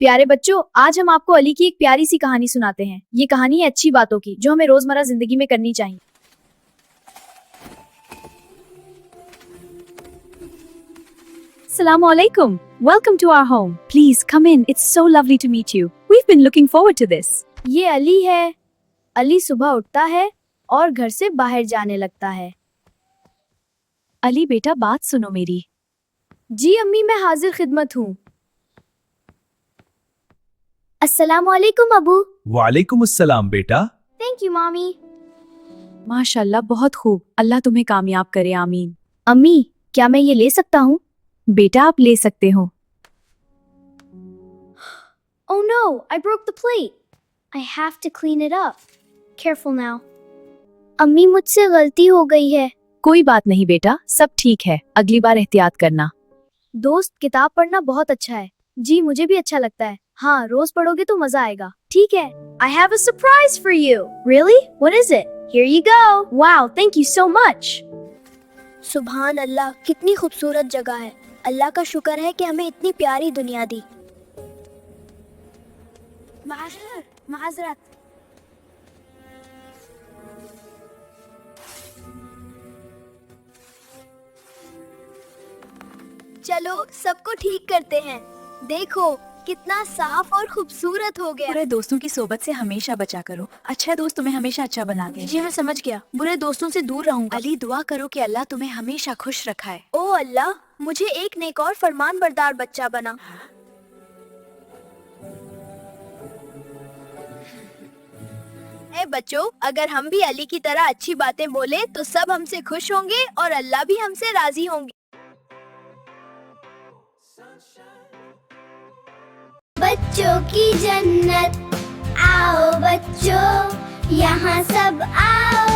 प्यारे बच्चों, आज हम आपको अली की एक प्यारी सी कहानी सुनाते हैं। ये कहानी है अच्छी बातों की जो हमें रोजमर्रा जिंदगी में करनी चाहिए। Assalamualaikum. Welcome to our home. Please come in. It's so lovely to meet you. We've been looking forward to this. ये अली है। अली सुबह उठता है और घर से बाहर जाने लगता है। अली बेटा, बात सुनो मेरी। जी अम्मी, मैं हाजिर खिदमत हूँ। अस्सलामुअलैकुम अबू। वालेकुम अस्सलाम बेटा। Thank you mommy. माशाल्लाह, बहुत खूब। अल्लाह तुम्हें कामयाब करे, आमीन। अम्मी, क्या मैं ये ले सकता हूँ? बेटा, आप ले सकते हो। Oh no, I broke the plate. I have to clean it up. Careful now. अम्मी, मुझसे गलती हो गई है। कोई बात नहीं बेटा, सब ठीक है। अगली बार एहतियात करना। दोस्त, किताब पढ़ना बहुत अच्छा है। जी, मुझे भी अच्छा लगता है। हाँ, रोज पढ़ोगे तो मजा आएगा। ठीक है। I have a surprise for you. Really? What is it? Here you go. Wow, thank you so much. सुभान अल्लाह, कितनी खूबसूरत जगह है। अल्लाह का शुक्र है कि हमें इतनी प्यारी दुनिया दी। माजरत। चलो सबको ठीक करते हैं। देखो कितना साफ और खूबसूरत हो गया। बुरे दोस्तों की सोबत से हमेशा बचा करो। अच्छा दोस्त तुम्हें हमेशा अच्छा बनाते हैं। जी, मैं समझ गया। बुरे दोस्तों से दूर रहूंगा। अली, दुआ करो कि अल्लाह तुम्हें हमेशा खुश रखाए। ओ अल्लाह, मुझे एक नेक और फरमान बरदार बच्चा बना। ए बच्चों, अगर हम भी अली की तरह अच्छी बातें बोले तो सब हमसे खुश होंगे और अल्लाह भी हमसे राजी होंगे। बच्चों की जन्नत आओ बच्चों, यहाँ सब आओ।